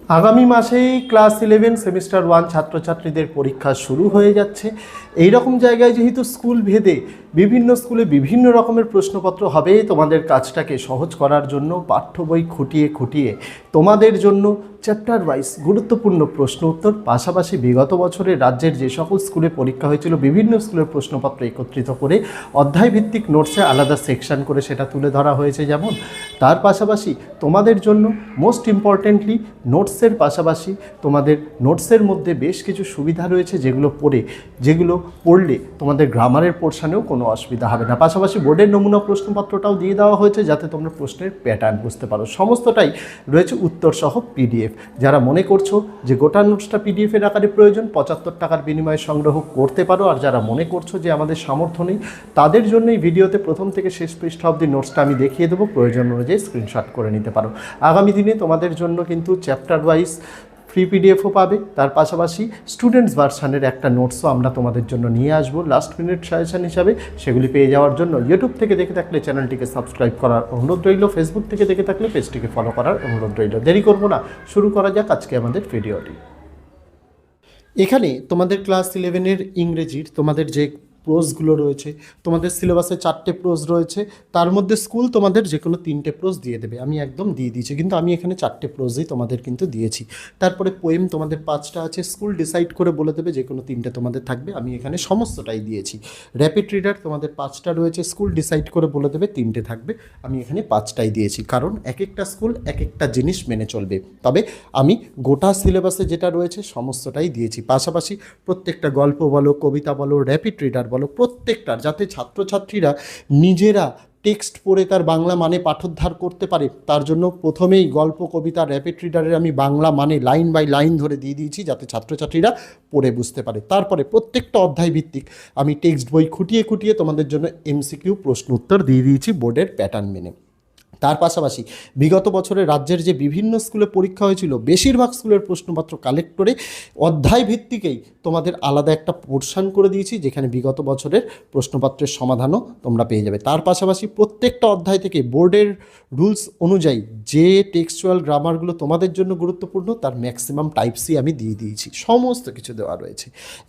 আগামী মাসেই class 11 semester 1 ছাত্রছাত্রীদের পরীক্ষা শুরু হয়ে যাচ্ছে। এই রকম জায়গায় যেহেতু স্কুল ভেদে বিভিন্ন স্কুলে বিভিন্ন রকমের প্রশ্নপত্র হবে, তোমাদের কাজটাকে সহজ করার জন্য পাঠ্য বই খুঁটিয়ে খুঁটিয়ে তোমাদের জন্য চ্যাপ্টার ওয়াইজ গুরুত্বপূর্ণ প্রশ্ন উত্তর, পাশাপাশি বিগত বছরে রাজ্যের যে সকল স্কুলে পরীক্ষা হয়েছিল বিভিন্ন স্কুলের প্রশ্নপত্র একত্রিত করে অধ্যায়ভিত্তিক নোটসে আলাদা সেকশন করে সেটা তুলে ধরা হয়েছে। যেমন তার পাশাপাশি তোমাদের জন্য মোস্ট ইম্পর্টেন্টলি নোটসের পাশাপাশি তোমাদের নোটসের মধ্যে বেশ কিছু সুবিধা রয়েছে যেগুলো পড়লে তোমাদের গ্রামারের পোর্শনেও কোনো অসুবিধা হবে না। পাশাপাশি বোর্ডের নমুনা প্রশ্নপত্রটাও দিয়ে দেওয়া হয়েছে যাতে তোমরা প্রশ্নের প্যাটার্ন বুঝতে পারো। সমস্তটাই রয়েছে উত্তরসহ পিডিএফ। যারা মনে করছো যে গোটা নোটসটা পিডিএফের আকারে প্রয়োজন, 75 টাকার বিনিময়ে সংগ্রহ করতে পারো। আর যারা মনে করছো যে আমাদের সামর্থ্য নেই, তাদের জন্য এই ভিডিওতে প্রথম থেকে শেষ পৃষ্ঠা অবধি নোটসটা আমি দেখিয়ে দেবো, প্রয়োজন অনুযায়ী স্ক্রিনশট করে নিতে পারো। আগামী দিনে তোমাদের জন্য কিন্তু চ্যাপ্টার ওয়াইজ ফ্রি পিডিএফও পাবে, তার পাশাপাশি স্টুডেন্টস ভার্সানের একটা নোটসও আমরা তোমাদের জন্য নিয়ে আসবো লাস্ট মিনিট সাজেশন হিসাবে। সেগুলি পেয়ে যাওয়ার জন্য ইউটিউব থেকে দেখে থাকলে চ্যানেলটিকে সাবস্ক্রাইব করার অনুরোধ রইল, ফেসবুক থেকে দেখে থাকলে পেজটিকে ফলো করার অনুরোধ রইল। দেরি করবো না, শুরু করা যাক আজকে আমাদের ভিডিওটি। এখানে তোমাদের ক্লাস 11-এর ইংরেজির তোমাদের যে প্রোজগুলো রয়েছে, তোমাদের সিলেবাসে 4টে প্রোজ রয়েছে, তার মধ্যে স্কুল তোমাদের যে কোনো 3টে প্রোজ দিয়ে দেবে। আমি একদম দিয়ে দিয়েছি, কিন্তু আমি এখানে 4টে প্রোজই তোমাদের কিন্তু দিয়েছি। তারপরে পোয়েম তোমাদের 5টা আছে, স্কুল ডিসাইড করে বলে দেবে যে কোনো 3টে তোমাদের থাকবে, আমি এখানে সমস্তটাই দিয়েছি। র্যাপিড রিডার তোমাদের 5টা রয়েছে, স্কুল ডিসাইড করে বলে দেবে 3টে থাকবে, আমি এখানে 5টাই দিয়েছি। কারণ এক একটা স্কুল এক একটা জিনিস মেনে চলবে, তবে আমি গোটা সিলেবাসে যেটা রয়েছে সমস্তটাই দিয়েছি। পাশাপাশি প্রত্যেকটা গল্প বলো, কবিতা বলো, র্যাপিড রিডার বলো, প্রত্যেকটার যাতে ছাত্রছাত্রীরা নিজেরা টেক্সট পড়ে তার বাংলা মানে পাঠোদ্ধার করতে পারে, তার জন্য প্রথমেই গল্প, কবিতা, র্যাপিড রিডারের আমি বাংলা মানে লাইন বাই লাইন ধরে দিয়ে দিয়েছি যাতে ছাত্রছাত্রীরা পড়ে বুঝতে পারে। তারপরে প্রত্যেকটা অধ্যায় ভিত্তিক আমি টেক্সট বই খুঁটিয়ে খুঁটিয়ে তোমাদের জন্য এমসিকিউ প্রশ্ন উত্তর দিয়ে দিয়েছি বোর্ডের প্যাটার্ন মেনে। তার পাশাপাশি বিগত বছরে রাজ্যের যে বিভিন্ন স্কুলে পরীক্ষা হয়েছিল বেশিরভাগ স্কুলের প্রশ্নপত্র কালেক্ট করে অধ্যায় ভিত্তিকেই তোমাদের আলাদা একটা পোর্শন করে দিয়েছি, যেখানে বিগত বছরের প্রশ্নপত্রের সমাধানও তোমরা পেয়ে যাবে। তার পাশাপাশি প্রত্যেকটা অধ্যায় থেকে বোর্ডের রুলস অনুযায়ী যে টেক্সচুয়াল গ্রামারগুলো তোমাদের জন্য গুরুত্বপূর্ণ তার ম্যাক্সিমাম টাইপসই আমি দিয়ে দিয়েছি, সমস্ত কিছু দেওয়া রয়েছে।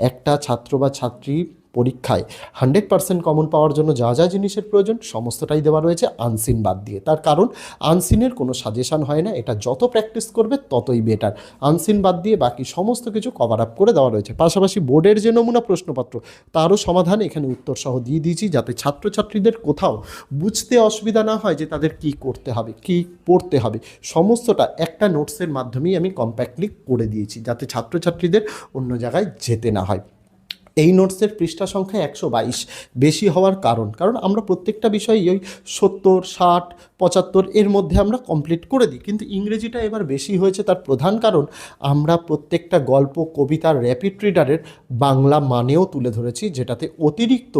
একটা ছাত্র বা ছাত্রী পরীক্ষায় 100% কমন পাওয়ার জন্য যা যা জিনিসের প্রয়োজন সমস্তটাই দেওয়া রয়েছে, আনসিন বাদ দিয়ে। তার কারণ আনসিনের কোনো সাজেশন হয় না, এটা যত প্র্যাকটিস করবে ততই বেটার। আনসিন বাদ দিয়ে বাকি সমস্ত কিছু কভার আপ করে দেওয়া রয়েছে। পাশাপাশি বোর্ডের যে নমুনা প্রশ্নপত্র তারও সমাধান এখানে উত্তরসহ দিয়ে দিয়েছি, যাতে ছাত্রছাত্রীদের কোথাও বুঝতে অসুবিধা না হয় যে তাদের কি করতে হবে, কি পড়তে হবে। সমস্তটা একটা নোটসের মাধ্যমেই আমি কম্প্যাক্টলি করে দিয়েছি, যাতে ছাত্রছাত্রীদের অন্য জায়গায় যেতে না হয়। এই নোটসের পৃষ্ঠা সংখ্যা 122, বেশি হওয়ার কারণ আমরা প্রত্যেকটা বিষয়ই ওই 70, 60, 75 এর মধ্যে আমরা কমপ্লিট করে দিই, কিন্তু ইংরেজিটা এবার বেশি হয়েছে। তার প্রধান কারণ আমরা প্রত্যেকটা গল্প, কবিতার র্যাপিড রিডারের বাংলা মানেও তুলে ধরেছি, যেটাতে অতিরিক্ত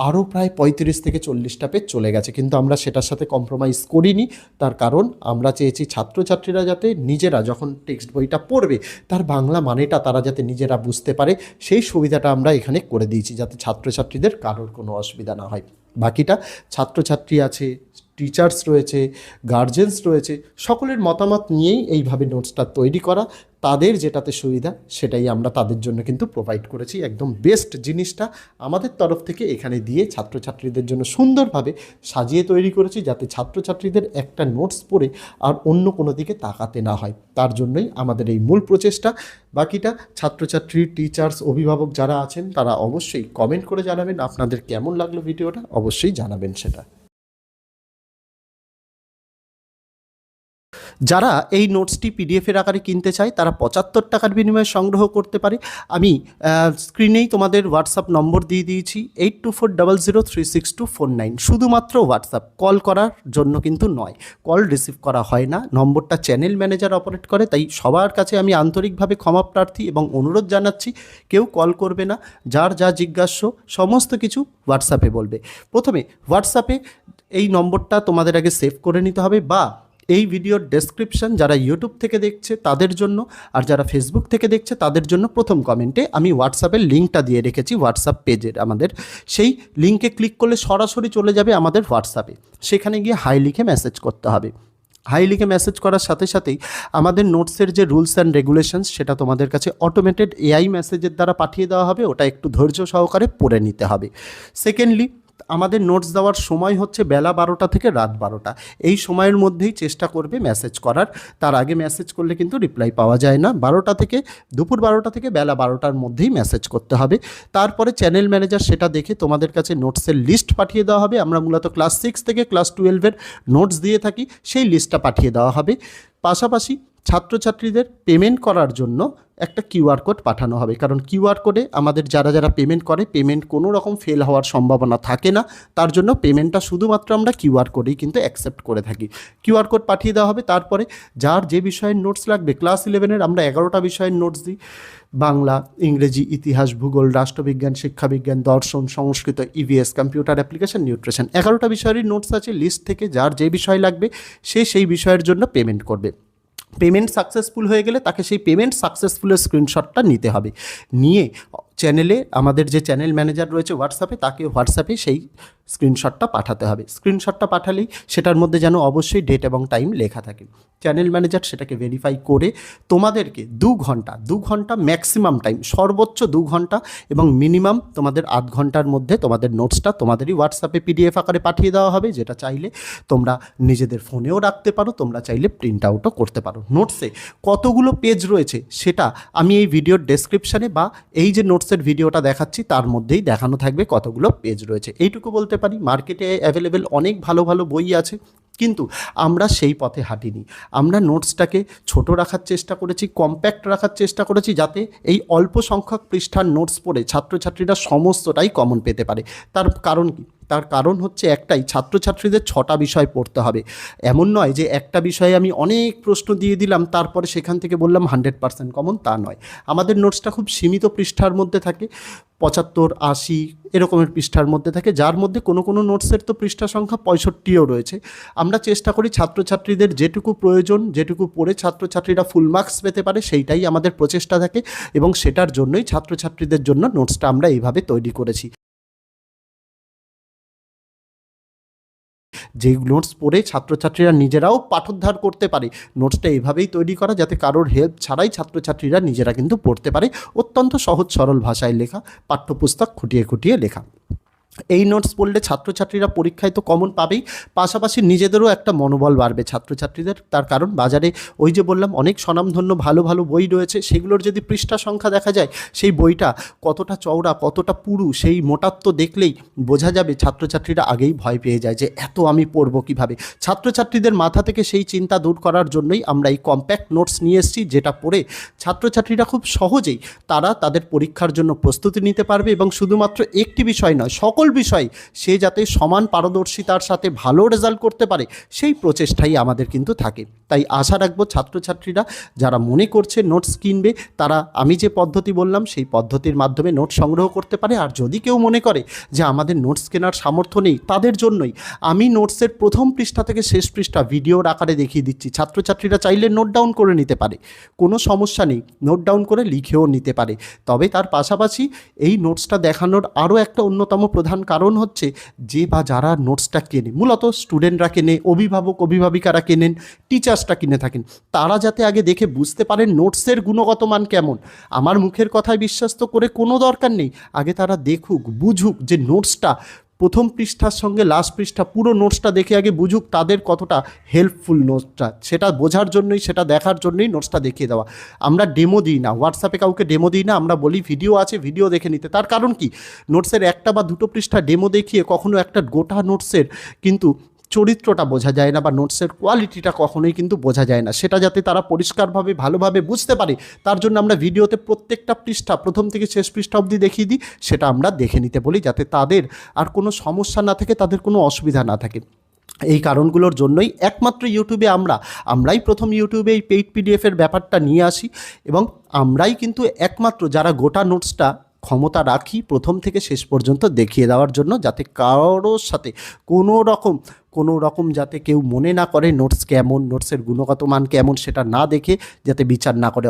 আরও প্রায় 35 থেকে 40টা পেজ চলে গেছে, কিন্তু আমরা সেটার সাথে কম্প্রোমাইজ করিনি। তার কারণ আমরা চেয়েছি ছাত্রছাত্রীরা যাতে নিজেরা যখন টেক্সট বইটা পড়বে তার বাংলা মানেটা তারা যাতে নিজেরা বুঝতে পারে, সেই সুবিধাটা আমরা এখানে করে দিয়েছি, যাতে ছাত্রছাত্রীদের কারোর কোনো অসুবিধা না হয়। বাকিটা ছাত্রছাত্রী আছে, টিচার্স রয়েছে, গার্জেন্স রয়েছে, সকলের মতামত নিয়েই এইভাবে নোটসটা তৈরি করা। তাদের যেটাতে সুবিধা সেটাই আমরা তাদের জন্য কিন্তু প্রোভাইড করেছি। একদম বেস্ট জিনিসটা আমাদের তরফ থেকে এখানে দিয়ে ছাত্রছাত্রীদের জন্য সুন্দরভাবে সাজিয়ে তৈরি করেছি, যাতে ছাত্রছাত্রীদের একটা নোটস পড়ে আর অন্য কোনো দিকে তাকাতে না হয়। তার জন্যই আমাদের এই মূল প্রচেষ্টা। বাকিটা ছাত্রছাত্রী, টিচার্স, অভিভাবক যারা আছেন তারা অবশ্যই কমেন্ট করে জানাবেন আপনাদের কেমন লাগলো ভিডিওটা, অবশ্যই জানাবেন সেটা। যারা এই নোটসটি পিডিএফের আকারে কিনতে চায় তারা 75 টাকার বিনিময়ে সংগ্রহ করতে পারে। আমি স্ক্রিনেই তোমাদের হোয়াটসঅ্যাপ নম্বর দিয়ে দিয়েছি, 8240036249। শুধুমাত্র হোয়াটসঅ্যাপ, কল করার জন্য কিন্তু নয়, কল রিসিভ করা হয় না। নম্বরটা চ্যানেল ম্যানেজার অপারেট করে, তাই সবার কাছে আমি আন্তরিকভাবে ক্ষমা প্রার্থী এবং অনুরোধ জানাচ্ছি কেউ কল করবে না। যার যা জিজ্ঞাস্য সমস্ত কিছু হোয়াটসঅ্যাপে বলবে। প্রথমে হোয়াটসঅ্যাপে এই নম্বরটা তোমাদের আগে সেভ করে নিতে হবে, বা এই ভিডিওর ডেসক্রিপশন যারা ইউটিউব থেকে দেখছে তাদের জন্য আর যারা ফেসবুক থেকে দেখছে তাদের জন্য প্রথম কমেন্টে আমি হোয়াটসঅ্যাপের লিঙ্কটা দিয়ে রেখেছি, হোয়াটসঅ্যাপ পেজের আমাদের। সেই লিঙ্কে ক্লিক করলে সরাসরি চলে যাবে আমাদের হোয়াটসঅ্যাপে, সেখানে গিয়ে হাই লিখে মেসেজ করতে হবে। হাই লিখে মেসেজ করার সাথে সাথেই আমাদের নোটসের যে রুলস অ্যান্ড রেগুলেশনস সেটা তোমাদের কাছে অটোমেটেড এআই মেসেজের দ্বারা পাঠিয়ে দেওয়া হবে, ওটা একটু ধৈর্য সহকারে পড়ে নিতে হবে। সেকেন্ডলি, আমাদের নোটস দেওয়ার সময় হচ্ছে বেলা 12টা থেকে রাত 12টা, এই সময়ের মধ্যেই চেষ্টা করবে মেসেজ করার। তার আগে মেসেজ করলে কিন্তু রিপ্লাই পাওয়া যায় না। 12টা থেকে দুপুর 12টা থেকে বেলা 12টার মধ্যেই মেসেজ করতে হবে। তারপরে চ্যানেল ম্যানেজার সেটা দেখে তোমাদের কাছে নোটসের লিস্ট পাঠিয়ে দেওয়া হবে। আমরা মূলত ক্লাস 6 থেকে ক্লাস 12-এর নোটস দিয়ে থাকি, সেই লিস্টটা পাঠিয়ে দেওয়া হবে। পাশাপাশি ছাত্রছাত্রীদের পেমেন্ট করার জন্য একটা কিউআর কোড পাঠানো হবে, কারণ কিউআর কোডে আমাদের যারা যারা পেমেন্ট করে, পেমেন্ট কোনো রকম ফেল হওয়ার সম্ভাবনা থাকে না, তার জন্য পেমেন্টটা শুধুমাত্র আমরা কিউআর কোডেই কিন্তু অ্যাকসেপ্ট করে থাকি। কিউআর কোড পাঠিয়ে দেওয়া হবে। তারপরে যার যে বিষয়ের নোটস লাগবে, ক্লাস 11-এর আমরা 11টা বিষয়ের নোটস দিই, বাংলা, ইংরেজি, ইতিহাস, ভূগোল, রাষ্ট্রবিজ্ঞান, শিক্ষাবিজ্ঞান, দর্শন, Sanskrit, EVS, computer application, nutrition, 11টা বিষয়েরই নোটস আছে। লিস্ট থেকে যার যে বিষয় লাগবে সে সেই বিষয়ের জন্য পেমেন্ট করবে। পেমেন্ট সাকসেসফুল হয়ে গেলে তাকে সেই পেমেন্ট সাকসেসফুলের স্ক্রিনশটটা নিতে হবে। নিয়ে চ্যানেলে আমাদের যে চ্যানেল ম্যানেজার রয়েছে হোয়াটসঅ্যাপে, তাকে হোয়াটসঅ্যাপে সেই স্ক্রিনশটটা পাঠাতে হবে। স্ক্রিনশটটা পাঠালেই সেটার মধ্যে যেন অবশ্যই ডেট এবং টাইম লেখা থাকে। চ্যানেল ম্যানেজার সেটাকে ভেরিফাই করে তোমাদেরকে 2 ঘন্টা ম্যাক্সিমাম টাইম, সর্বোচ্চ 2 ঘন্টা এবং মিনিমাম তোমাদের 8 ঘন্টার মধ্যে তোমাদের নোটসটা তোমাদেরই হোয়াটসঅ্যাপে পিডিএফ আকারে পাঠিয়ে দেওয়া হবে, যেটা চাইলে তোমরা নিজেদের ফোনেও রাখতে পারো, তোমরা চাইলে প্রিন্ট আউটও করতে পারো। নোটসে কতগুলো পেজ রয়েছে সেটা আমি এই ভিডিওর ডেসক্রিপশানে বা এই যে নোটসের ভিডিওটা দেখাচ্ছি তার মধ্যেই দেখানো থাকবে কতগুলো পেজ রয়েছে। এইটুকু বলতে পারি, মার্কেটে অ্যাভেলেবেল অনেক ভালো ভালো বই আছে, কিন্তু আমরা সেই পথে হাঁটিনি। আমরা নোটসটাকে ছোট রাখার চেষ্টা করেছি, কম্প্যাক্ট রাখার চেষ্টা করেছি, যাতে এই অল্প সংখ্যক পৃষ্ঠার নোটস পড়ে ছাত্রছাত্রীরা সমস্তটাই কমন পেতে পারে। তার কারণ কি? তার কারণ হচ্ছে একটাই, ছাত্রছাত্রীদের 6টা বিষয় পড়তে হবে। এমন নয় যে একটা বিষয়ে আমি অনেক প্রশ্ন দিয়ে দিলাম তারপরে সেখান থেকে বললাম 100% কমন, তা নয়। আমাদের নোটসটা খুব সীমিত পৃষ্ঠার মধ্যে থাকে, 75-80 এরকমের পৃষ্ঠার মধ্যে থাকে, যার মধ্যে কোনো কোনো নোটসের তো পৃষ্ঠা সংখ্যা 65ও রয়েছে। আমরা চেষ্টা করি ছাত্রছাত্রীদের যেটুকু প্রয়োজন, যেটুকু পড়ে ছাত্রছাত্রীরা ফুল মার্কস পেতে পারে, সেইটাই আমাদের প্রচেষ্টা থাকে, এবং সেটার জন্যই ছাত্রছাত্রীদের জন্য নোটসটা আমরা এইভাবে তৈরি করেছি। যেই নোটস পড়ে ছাত্রছাত্রীরা নিজেরাও পাঠোদ্ধার করতে পারে, নোটসটা এভাবেই তৈরি করা যাতে কারোর হেল্প ছাড়াই ছাত্রছাত্রীরা নিজেরা কিন্তু পড়তে পারে। অত্যন্ত সহজ সরল ভাষায় লেখা, পাঠ্যপুস্তক খুঁটিয়ে খুঁটিয়ে লেখা। এই নোটস পড়লে ছাত্রছাত্রীরা পরীক্ষায় তো কমন পাবেই, পাশাপাশি নিজেদেরও একটা মনোবল বাড়বে ছাত্রছাত্রীদের। তার কারণ বাজারে ওই যে বললাম অনেক স্বনামধন্য ভালো ভালো বই রয়েছে, সেগুলোর যদি পৃষ্ঠা সংখ্যা দেখা যায়, সেই বইটা কতটা চওড়া, কতটা পুরু, সেই মোটাত্ব দেখলেই বোঝা যাবে ছাত্রছাত্রীরা আগেই ভয় পেয়ে যায় যে এত আমি পড়বো কীভাবে। ছাত্রছাত্রীদের মাথা থেকে সেই চিন্তা দূর করার জন্যই আমরা এই কম্প্যাক্ট নোটস নিয়ে এসেছি, যেটা পড়ে ছাত্রছাত্রীরা খুব সহজেই তারা তাদের পরীক্ষার জন্য প্রস্তুতি নিতে পারবে, এবং শুধুমাত্র একটি বিষয় নয়, সকল বিষয় সে যাতে সমান পারদর্শিতার সাথে ভালো রেজাল্ট করতে পারে, সেই প্রচেষ্টাই আমাদের কিন্তু থাকে। তাই আশা রাখবো ছাত্রছাত্রীরা যারা মনে করছে নোটস কিনবে, তারা আমি যে পদ্ধতি বললাম সেই পদ্ধতির মাধ্যমে নোট সংগ্রহ করতে পারে। আর যদি কেউ মনে করে যে আমাদের নোটস কেনার সামর্থ্য নেই, তাদের জন্যই আমি নোটসের প্রথম পৃষ্ঠা থেকে শেষ পৃষ্ঠা ভিডিওর আকারে দেখিয়ে দিচ্ছি। ছাত্রছাত্রীরা চাইলে নোট ডাউন করে নিতে পারে, কোনো সমস্যা নেই, নোট ডাউন করে লিখেও নিতে পারে। তবে তার পাশাপাশি এই নোটসটা দেখানোর আরও একটা অন্যতম প্রধান কারণ হচ্ছে, যে বা যারা নোটসটা কেনে, মূলত স্টুডেন্টরা কেনে, অভিভাবক অভিভাবিকারা কেনেন, টিচার্সরা কিনে থাকেন, তারা যাতে আগে দেখে বুঝতে পারেন নোটসের গুণগত মান কেমন। আমার মুখের কথায় বিশ্বাস তো করে কোনো দরকার নেই, আগে তারা দেখুক, বুঝুক যে নোটসটা প্রথম পৃষ্ঠার সঙ্গে লাস্ট পৃষ্ঠা, পুরো নোটসটা দেখে আগে বুঝুক তাদের কতটা হেল্পফুল নোটসটা। সেটা বোঝার জন্যই, সেটা দেখার জন্যই নোটসটা দেখিয়ে দেওয়া। আমরা ডেমো দিই না, হোয়াটসঅ্যাপে কাউকে ডেমো দিই না, আমরা বলি ভিডিও আছে, ভিডিও দেখে নিতে। তার কারণ কি, নোটসের 1টা বা 2টো পৃষ্ঠা ডেমো দেখিয়ে কখনো একটা গোটা নোটসের কিন্তু চরিত্রটা বোঝা যায় না, বা নোটসের কোয়ালিটিটা কখনোই কিন্তু বোঝা যায় না। সেটা যাতে তারা পরিষ্কারভাবে ভালোভাবে বুঝতে পারে, তার জন্য আমরা ভিডিওতে প্রত্যেকটা পৃষ্ঠা প্রথম থেকে শেষ পৃষ্ঠা অবধি দেখিয়ে দিই, সেটা আমরা দেখে নিতে বলি, যাতে তাদের আর কোনো সমস্যা না থাকে, তাদের কোনো অসুবিধা না থাকে। এই কারণগুলোর জন্যই একমাত্র ইউটিউবে আমরাই প্রথম ইউটিউবে এই পেইড পিডিএফের ব্যাপারটা নিয়ে আসি, এবং আমরাই কিন্তু একমাত্র যারা গোটা নোটসটা ক্ষমতা রাখি প্রথম থেকে শেষ পর্যন্ত দেখিয়ে দেওয়ার জন্য, যাতে কারোর সাথে কোনো রকম যাতে কেউ মনে না করে নোটস কেমন, নোটসের গুণগত মান কেমন, সেটা না দেখে যাতে বিচার না করে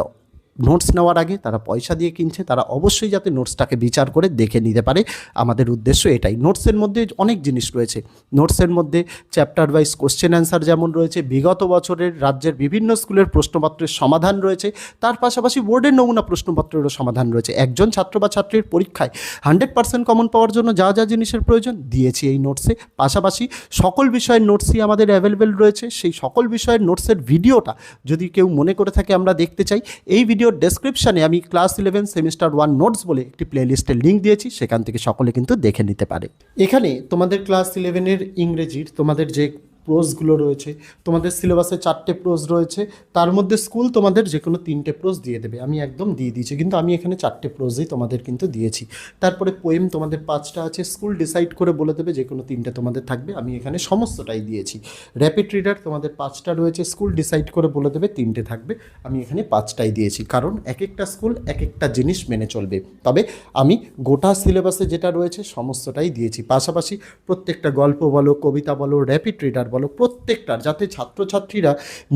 নোটস নেওয়ার আগে তারা পয়সা দিয়ে কিনছে, তারা অবশ্যই যাতে নোটসটাকে বিচার করে দেখে নিতে পারে, আমাদের উদ্দেশ্য এটাই। নোটসের মধ্যে অনেক জিনিস রয়েছে, নোটসের মধ্যে চ্যাপ্টার ওয়াইজ কোশ্চেন অ্যান্সার যেমন রয়েছে, বিগত বছরের রাজ্যের বিভিন্ন স্কুলের প্রশ্নপত্রের সমাধান রয়েছে, তার পাশাপাশি বোর্ডের নমুনা প্রশ্নপত্রেরও সমাধান রয়েছে। একজন ছাত্র বা ছাত্রীর পরীক্ষায় 100% কমন পাওয়ার জন্য যা যা জিনিসের প্রয়োজন দিয়েছি এই নোটসে। পাশাপাশি সকল বিষয়ের নোটসই আমাদের অ্যাভেলেবেল রয়েছে। সেই সকল বিষয়ের নোটসের ভিডিওটা যদি কেউ মনে করে থাকে আমরা দেখতে চাই, এই ভিডিওর ডেসক্রিপশানে আমি ক্লাস 11 সেমিস্টার 1 নোটস বলে একটি প্লেলিস্টের লিঙ্ক দিয়েছি, সেখান থেকে সকলে কিন্তু দেখে নিতে পারে। এখানে তোমাদের ক্লাস 11-এর ইংরেজির তোমাদের যে প্রোজগুলো রয়েছে, তোমাদের সিলেবাসে 4টে প্রোজ রয়েছে, তার মধ্যে স্কুল তোমাদের যে কোনো 3টে প্রোজ দিয়ে দেবে। আমি একদম দিয়ে দিয়েছি, কিন্তু আমি এখানে 4টে প্রোজই তোমাদের কিন্তু দিয়েছি। তারপরে পোয়েম তোমাদের 5টা আছে, স্কুল ডিসাইড করে বলে দেবে যে কোনো 3টে তোমাদের থাকবে, আমি এখানে সমস্তটাই দিয়েছি। র্যাপিড রিডার তোমাদের 5টা রয়েছে, স্কুল ডিসাইড করে বলে দেবে 3টে থাকবে, আমি এখানে 5টাই দিয়েছি। কারণ এক একটা স্কুল এক একটা জিনিস মেনে চলবে, তবে আমি গোটা সিলেবাসে যেটা রয়েছে সমস্তটাই দিয়েছি। পাশাপাশি প্রত্যেকটা গল্প বলো, কবিতা বলো, র্যাপিড রিডার বলো, প্রত্যেকটার যাতে ছাত্রছাত্রীরা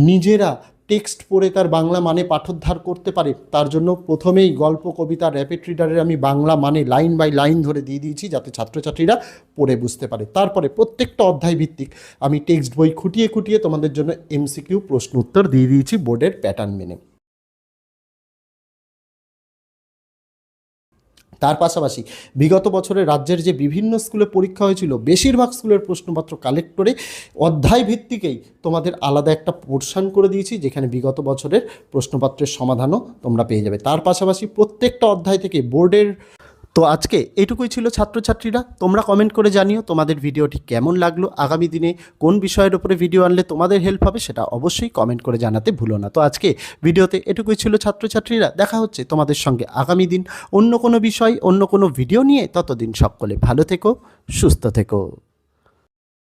নিজেরা টেক্সট পড়ে তার বাংলা মানে পাঠোদ্ধার করতে পারে, তার জন্য প্রথমেই গল্প, কবিতা, র্যাপিড রিডারের আমি বাংলা মানে লাইন বাই লাইন ধরে দিয়ে দিয়েছি, যাতে ছাত্রছাত্রীরা পড়ে বুঝতে পারে। তারপরে প্রত্যেকটা অধ্যায় ভিত্তিক আমি টেক্সট বই খুঁটিয়ে খুঁটিয়ে তোমাদের জন্য এমসিকিউ প্রশ্ন উত্তর দিয়ে দিয়েছি বোর্ডের প্যাটার্ন মেনে। তার পাশাপাশি বিগত বছরে রাজ্যের যে বিভিন্ন স্কুলে পরীক্ষা হয়েছিল, বেশিরভাগ স্কুলের প্রশ্নপত্র কালেক্ট করে অধ্যায় ভিত্তিকেই তোমাদের আলাদা একটা পোর্শন করে দিয়েছি, যেখানে বিগত বছরের প্রশ্নপত্রের সমাধানও তোমরা পেয়ে যাবে। তার পাশাপাশি প্রত্যেকটা অধ্যায় থেকে বোর্ডের। তো আজকে এটুকুই ছিল ছাত্রছাত্রীরা, তোমরা কমেন্ট করে জানিও তোমাদের ভিডিওটি কেমন লাগলো, আগামী দিনে কোন বিষয়ের উপরে ভিডিও আনলে তোমাদের হেল্প হবে সেটা অবশ্যই কমেন্ট করে জানাতে ভুলো না। তো আজকে ভিডিওতে এটুকুই ছিল ছাত্রছাত্রীরা, দেখা হচ্ছে তোমাদের সঙ্গে আগামী দিন অন্য কোনো বিষয়, অন্য কোনো ভিডিও নিয়ে। ততদিন সকলে ভালো থেকো, সুস্থ থেকো।